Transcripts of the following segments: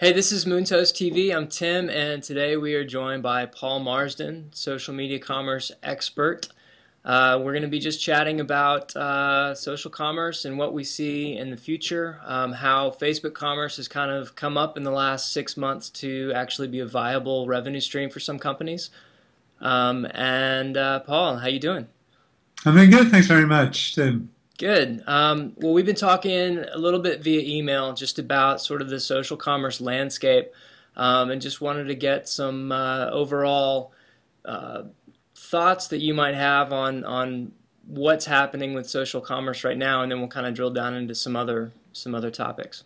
Hey, this is Moontoast TV. I'm Tim, and today we are joined by Paul Marsden, social media commerce expert. We're going to be just chatting about social commerce and what we see in the future, how Facebook commerce has kind of come up in the last 6 months to actually be a viable revenue stream for some companies. Paul, how you doing? I'm doing good, thanks very much, Tim. Good. Well, we've been talking a little bit via email just about sort of the social commerce landscape, and just wanted to get some overall uh, thoughts that you might have on what's happening with social commerce right now, and then we'll kind of drill down into some other topics.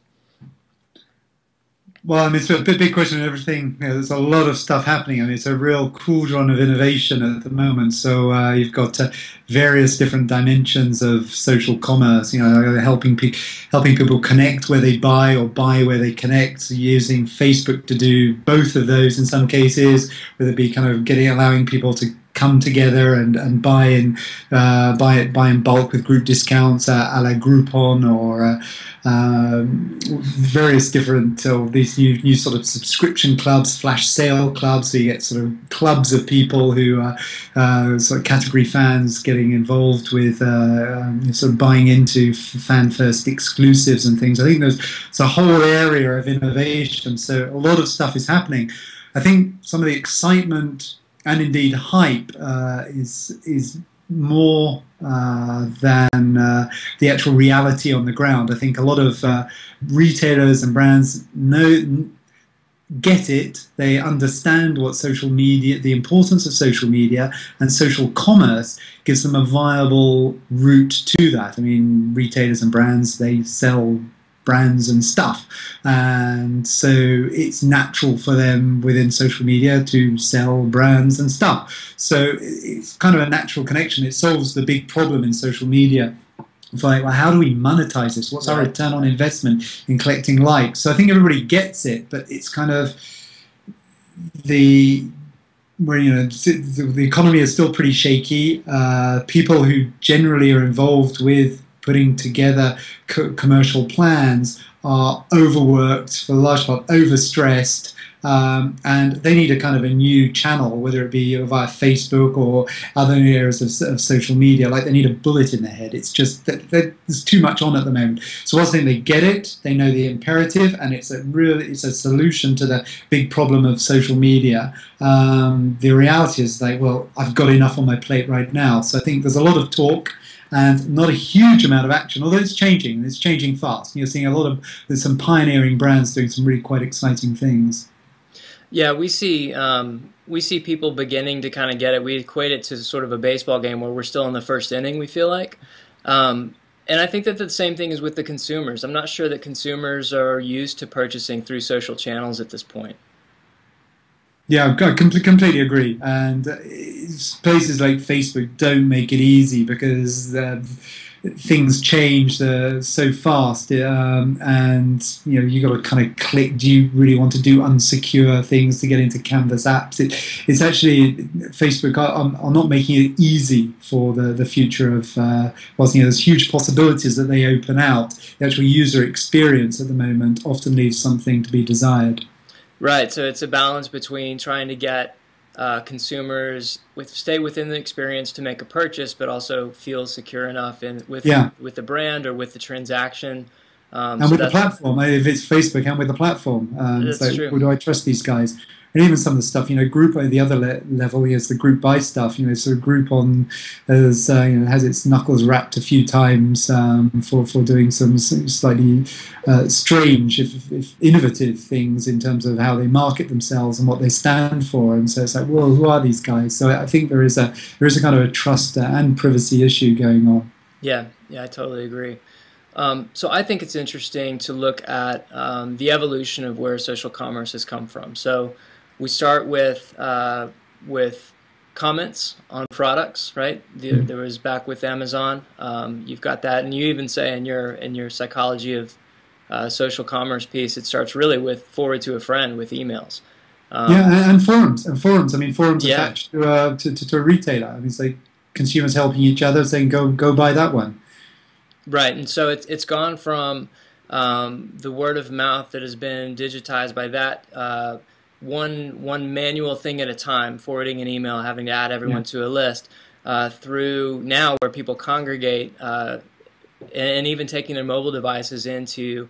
Well, I mean, it's a big question and everything. There's a lot of stuff happening. I mean, it's a real cool run of innovation at the moment. So you've got various different dimensions of social commerce. Helping people connect where they buy or buy where they connect. So using Facebook to do both of those in some cases, whether it be kind of allowing people to come together and buy in bulk with group discounts a la Groupon or various different these new sort of subscription clubs, flash sale clubs. So you get sort of clubs of people who are sort of category fans getting involved with sort of buying into fan first exclusives and things. I think there's a whole area of innovation. So a lot of stuff is happening. I think some of the excitement and indeed hype is more than the actual reality on the ground. I think a lot of retailers and brands get it. They understand what social media, the importance of social media, and social commerce gives them a viable route to that. I mean, retailers and brands, they sell brands and stuff, and so it's natural for them within social media to sell brands and stuff. So it's kind of a natural connection. It solves the big problem in social media. It's like, well, how do we monetize this? What's our return on investment in collecting likes? So I think everybody gets it, but it's kind of the economy is still pretty shaky. People who generally are involved with putting together commercial plans are overworked, for the large part overstressed, and they need a kind of a new channel, whether it be via Facebook or other areas of social media. Like, they need a bullet in their head. It's just that there's too much on at the moment. So once they get it, they know the imperative, and it's a solution to the big problem of social media. The reality is like, well, I've got enough on my plate right now. So I think there's a lot of talk and not a huge amount of action, although it's changing, and it's changing fast. You're seeing there's some pioneering brands doing some really quite exciting things. Yeah, we see people beginning to kind of get it. We equate it to sort of a baseball game where we're still in the first inning, we feel like. And I think that the same thing is with the consumers. I'm not sure that consumers are used to purchasing through social channels at this point. Yeah, I completely agree. And places like Facebook don't make it easy because things change so fast, and you got to kind of click. Do you really want to do unsecure things to get into Canvas apps? It's actually Facebook are not making it easy for the future of. There's huge possibilities that they open out. The actual user experience at the moment often leaves something to be desired. Right, so it's a balance between trying to get consumers stay within the experience to make a purchase, but also feel secure enough with the brand or with the transaction. And with the platform, if it's Facebook, and with the platform. That's So, true. do I trust these guys? And even some of the stuff, group at the other level is the group buy stuff. So Groupon has its knuckles wrapped a few times for doing some slightly strange, if innovative things in terms of how they market themselves and what they stand for. And so it's like, well, who are these guys? So I think there is a kind of a trust and privacy issue going on. Yeah, I totally agree. So I think it's interesting to look at the evolution of where social commerce has come from. So we start with comments on products, right? There was back with Amazon. You've got that, and you even say in your psychology of social commerce piece, it starts really with forward to a friend with emails. Yeah, and forums. I mean, forums Yeah, attached to a retailer. I mean, it's like consumers helping each other, saying, go buy that one. right. And so it's gone from the word of mouth that has been digitized by that one manual thing at a time, forwarding an email, having to add everyone to a list, through now where people congregate, and even taking their mobile devices into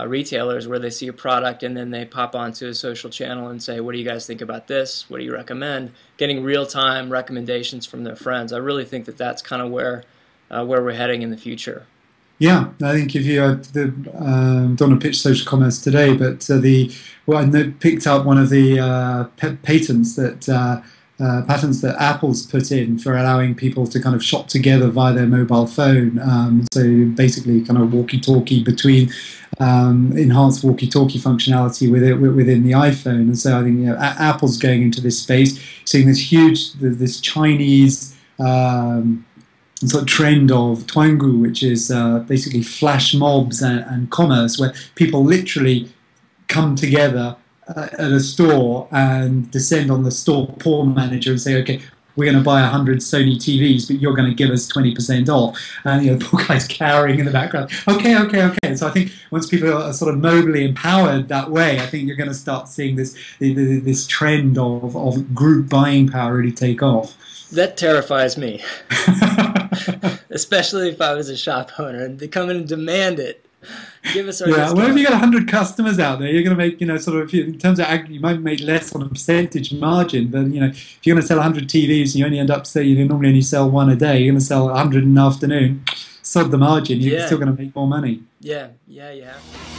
retailers where they see a product and then they pop onto a social channel and say, what do you guys think about this? What do you recommend? Getting real-time recommendations from their friends. I really think that that's kind of where we're heading in the future. Yeah, I think if you don't want to pitch social commerce today, but I picked up one of the patents that Apple's put in for allowing people to kind of shop together via their mobile phone. So basically, kind of walkie-talkie between enhanced walkie-talkie functionality within the iPhone. And so I think Apple's going into this space, seeing this Chinese sort of trend of Twangu, which is basically flash mobs and commerce, where people literally come together at a store and descend on the store porn manager and say, okay, we're going to buy 100 Sony TVs, but you're going to give us 20% off. And the poor guy's cowering in the background. Okay. So I think once people are sort of mobily empowered that way, I think you're going to start seeing this trend of group buying power really take off. That terrifies me, especially if I was a shop owner and they come in and demand it. Give us our discount. Well, if you got 100 customers out there, you're going to make, sort of, in terms of, you might make less on a percentage margin, but, if you're going to sell 100 TVs and you only end up saying you normally only sell one a day, you're going to sell 100 in the afternoon, sod the margin, you're still going to make more money. Yeah, you have.